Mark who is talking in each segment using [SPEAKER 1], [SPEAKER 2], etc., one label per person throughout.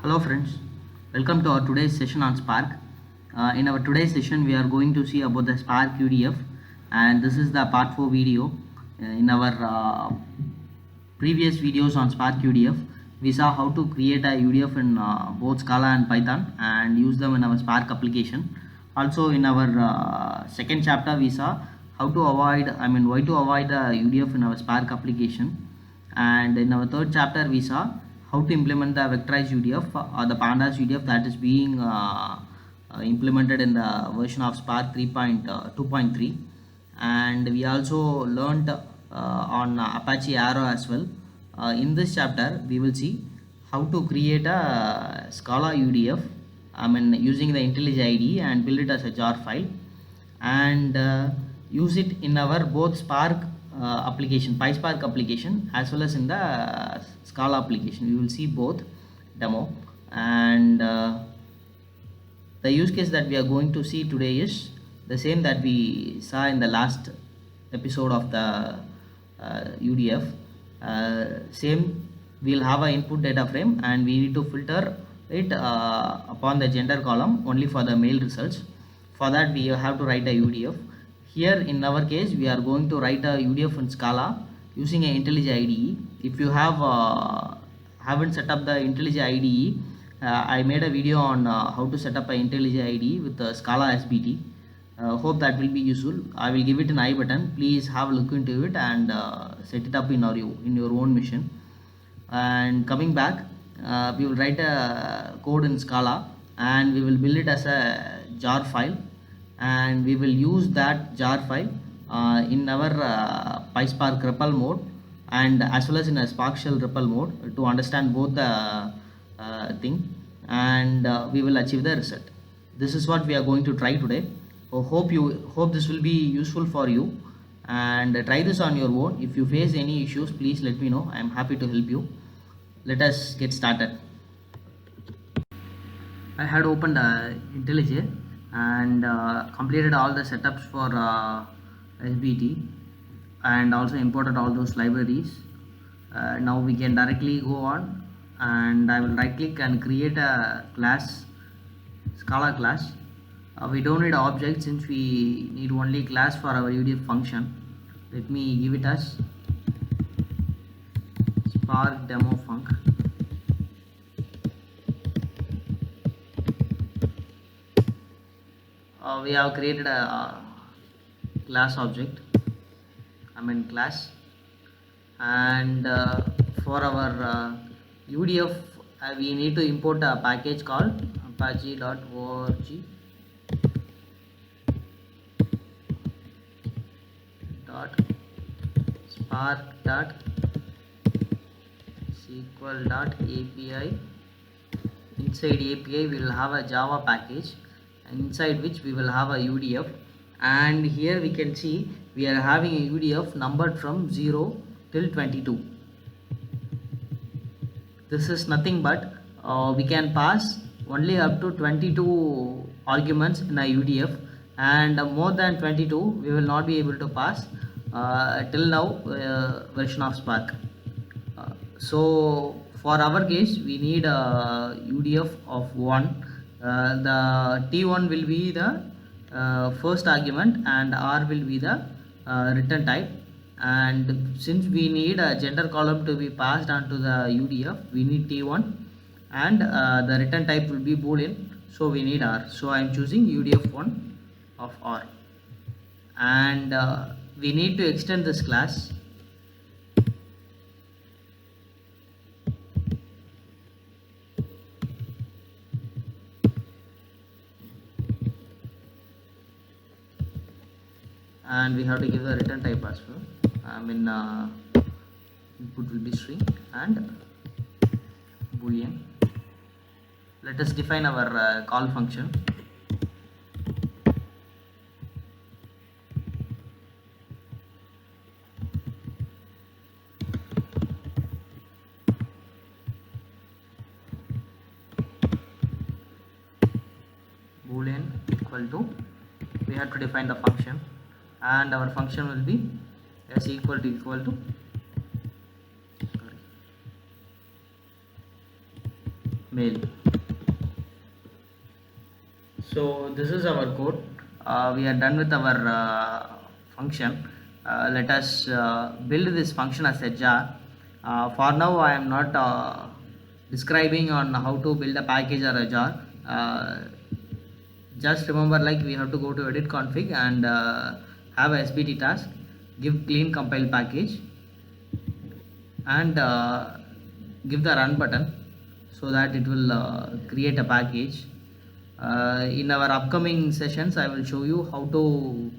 [SPEAKER 1] Hello friends, welcome to our today's session on Spark. In our today's session we are going to see about the Spark UDF, and this is the part 4 video. In our previous videos on Spark UDF we saw how to create a UDF in both Scala and Python and use them in our Spark application. Also in our second chapter we saw how to avoid why to avoid the UDF in our Spark application, and in our third chapter we saw how to implement the vectorized UDF or the pandas UDF that is being implemented in the version of Spark 3.2.3, and we also learned on Apache Arrow as well. In this chapter we will see how to create a Scala UDF using the IntelliJ IDE and build it as a jar file, and use it in our both Spark application, PySpark application, as well as in the Scala application. We will see both demo, and the use case that we are going to see today is the same that we saw in the last episode of the UDF. Same, we'll have an input data frame and we need to filter it upon the gender column only for the male results. For that we have to write a UDF. Here in our case we are going to write a UDF in Scala using an IntelliJ IDE. If you haven't set up the IntelliJ IDE, I made a video on how to set up an IntelliJ IDE with Scala SBT. Hope that will be useful. I will give it an I button. Please have a look into it and set it up in your own machine. And coming back, we will write a code in Scala and we will build it as a jar file, and we will use that jar file in our PySpark REPL mode and as well as in a Spark Shell REPL mode to understand both the thing, and we will achieve the result. This is what we are going to try today. Hope this will be useful for you, and try this on your own. If you face any issues, please let me know. I am happy to help you. Let us get started. I had opened IntelliJ and completed all the setups for SBT and also imported all those libraries. Now we can directly go on, and I will right click and create a class, Scala class. We don't need object since we need only class for our UDF function. Let me give it as Spark demo func. We have created a class object, class, and for our UDF we need to import a package called apache.org spark.sql.api. Inside API we will have a Java package, inside which we will have a UDF, and here we can see we are having a UDF numbered from 0 till 22. This is nothing but we can pass only up to 22 arguments in a UDF, and more than 22 we will not be able to pass till now version of Spark. So for our case we need a UDF of 1. The T1 will be the first argument and R will be the return type, and since we need a gender column to be passed onto the UDF, we need T1, and the return type will be boolean, so we need R. So I am choosing UDF1 of R, and we need to extend this class. And we have to give the return type as well. Input will be string and boolean. Let us define our call function. Boolean equal to, we have to define the function, and our function will be s equal to male. So this is our code. We are done with our function. Let us build this function as a jar. For now I am not describing on how to build a package or a jar. Just remember, like, we have to go to edit config and have a sbt task, give clean compile package, and give the run button so that it will create a package. In our upcoming sessions I will show you how to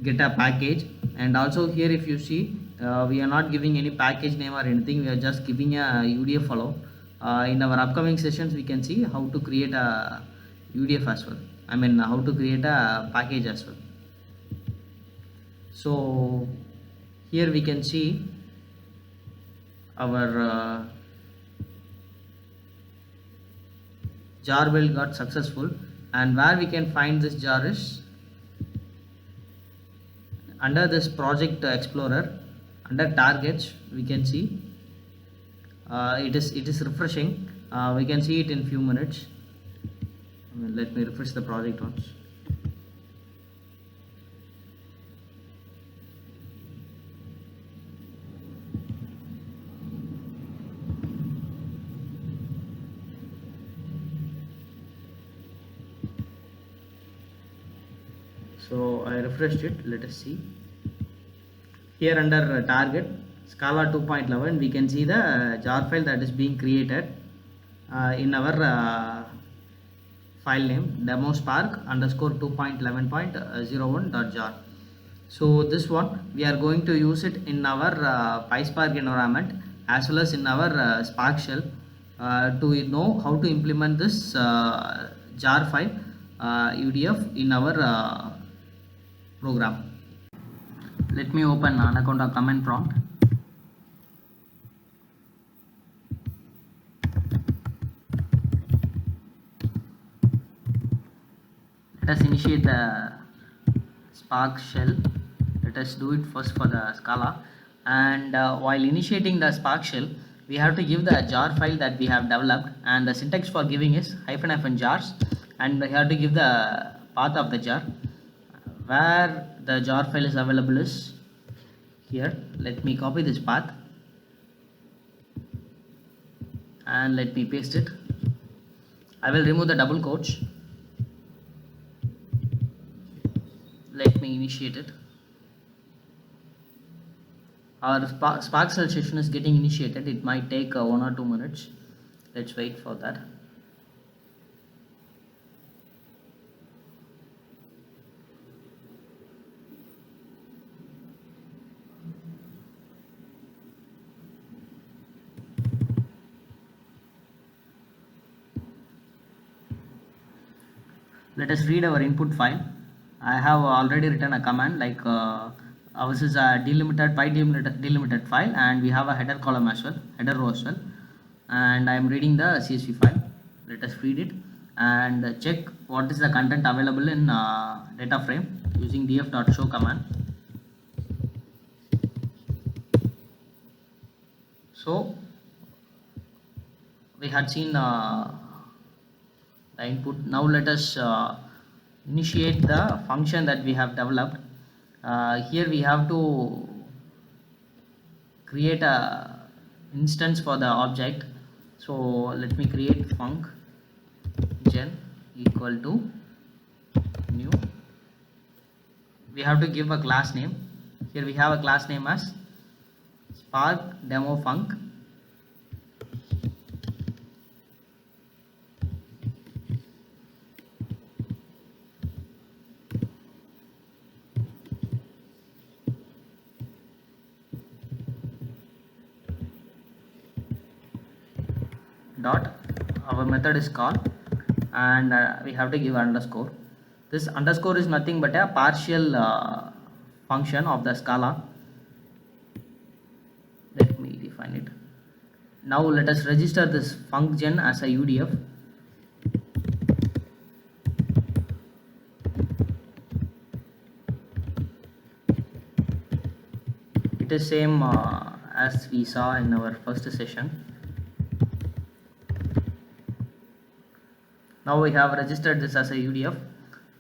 [SPEAKER 1] get a package. And also here, if you see, we are not giving any package name or anything, we are just giving a udf follow. In our upcoming sessions we can see how to create a udf as well, I mean how to create a package as well. So here we can see our jar build got successful, and where we can find this jar is under this project explorer, under targets. We can see it is refreshing. We can see it in few minutes. Let me refresh the project once. So I refreshed it. Let us see. Here under target Scala 2.11 we can see the jar file that is being created in our file name demo spark underscore 2.11.01.jar. So this one we are going to use it in our PySpark environment as well as in our Spark shell to know how to implement this jar file UDF in our program. Let me open Anaconda command prompt. Let us initiate the Spark shell. Let us do it first for the Scala, and while initiating the Spark shell we have to give the jar file that we have developed, and the syntax for giving is ---- jars, and we have to give the path of the jar. Where the jar file is available is here. Let me copy this path and let me paste it. I will remove the double quotes. Let me initiate it. Our Spark shell session is getting initiated. It might take 1 or 2 minutes. Let's wait for that. Let us read our input file. I have already written a command like ours is a delimited delimited file, and we have a header column as well, header row as well, and I am reading the CSV file. Let us read it and check what is the content available in data frame using df.show command. So we had seen the input. Now let us initiate the function that we have developed. Here we have to create a instance for the object. So let me create func gen equal to new. We have to give a class name. Here we have a class name as spark demo func. Dot, our method is called, and we have to give underscore. This underscore is nothing but a partial function of the Scala. Let me define it. Now let us register this function as a UDF. It is same as we saw in our first session. Now we have registered this as a UDF.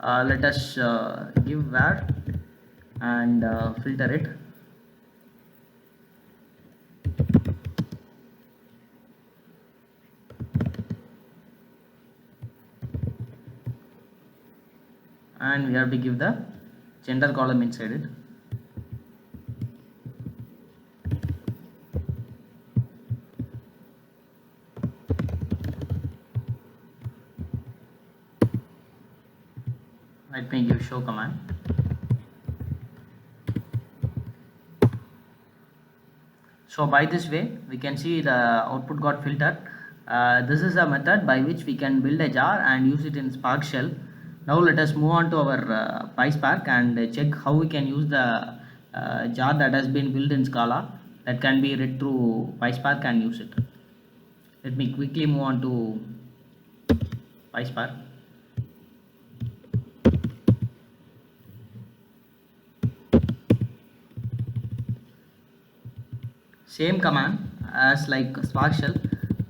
[SPEAKER 1] Let us give var and filter it. And we have to give the gender column inside it. Let me give show command. So by this way we can see the output got filtered. This is a method by which we can build a jar and use it in Spark shell. Now let us move on to our PySpark and check how we can use the jar that has been built in Scala that can be read through PySpark and use it. Let me quickly move on to PySpark. Same command as like Spark shell,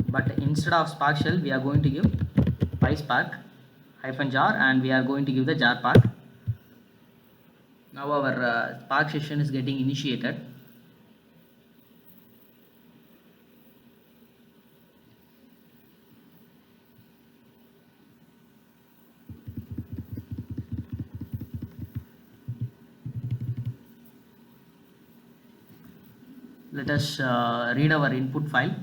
[SPEAKER 1] but instead of Spark shell we are going to give PySpark -jar and we are going to give the jar path. Now our Spark session is getting initiated. Let us read our input file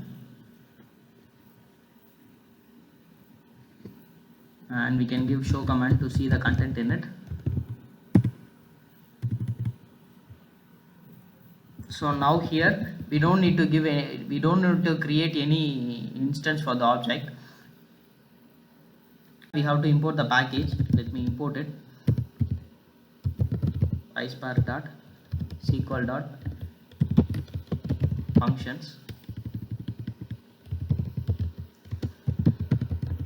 [SPEAKER 1] and we can give show command to see the content in it. So now here we don't need to create any instance for the object. We have to import the package. Let me import it. PySpark.sql.functions,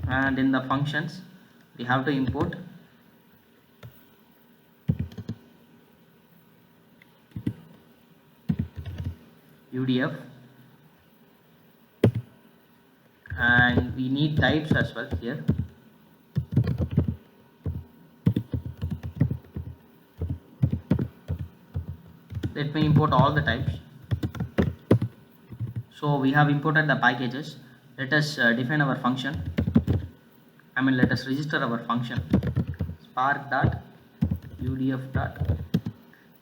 [SPEAKER 1] and in the functions we have to import UDF, and we need types as well here. Let me import all the types. So we have imported the packages. Let us define our function. Let us register our function spark.udf.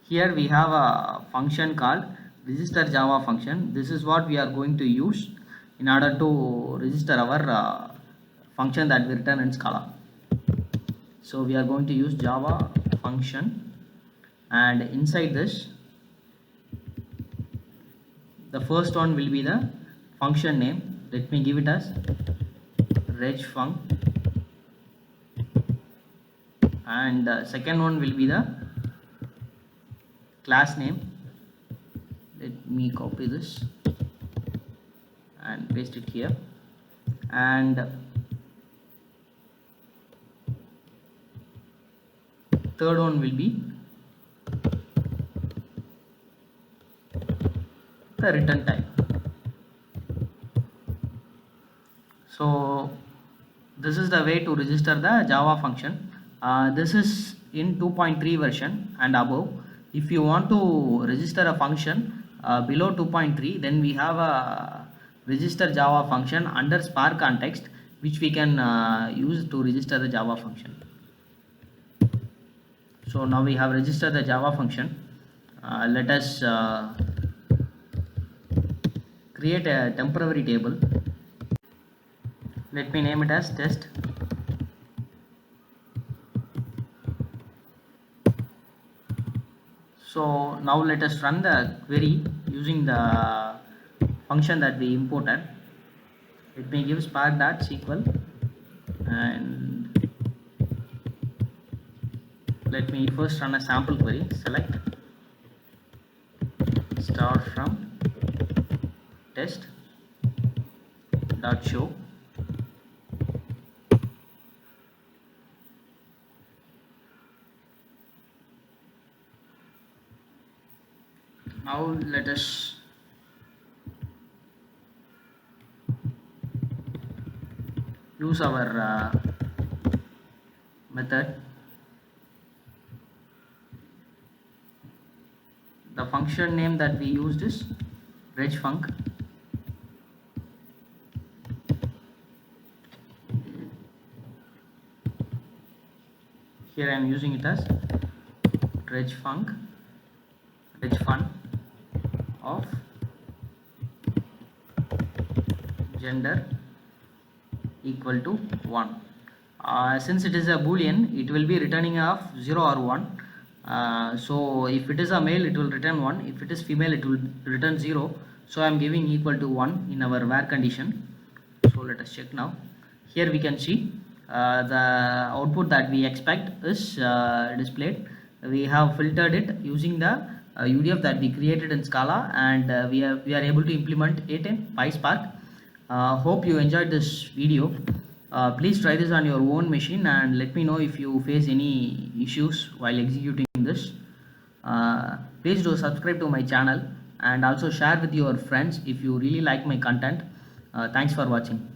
[SPEAKER 1] Here we have a function called register Java function. This is what we are going to use in order to register our function that we return in Scala. So we are going to use Java function, and inside this the first one will be the function name. Let me give it as regfunc, and the second one will be the class name. Let me copy this and paste it here, and third one will be the return type. So this is the way to register the Java function. This is in 2.3 version and above. If you want to register a function below 2.3, then we have a register Java function under Spark context, which we can use to register the Java function. So now we have registered the Java function. Let us create a temporary table. Let me name it as test. So now let us run the query using the function that we imported. Let me give spark.sql, and let me first run a sample query. Select star from test dot show. Now let us use our method. The function name that we used is regfunc. Here I am using it as regfun of gender equal to 1. Since it is a boolean, it will be returning of 0 or 1. So if it is a male, it will return 1. If it is female, it will return 0. So I am giving equal to 1 in our where condition. So let us check now. Here we can see the output that we expect is displayed. We have filtered it using the UDF that we created in Scala, and we are able to implement it in PySpark. Hope you enjoyed this video. Please try this on your own machine and let me know if you face any issues while executing this. Please do subscribe to my channel and also share with your friends if you really like my content. Thanks for watching.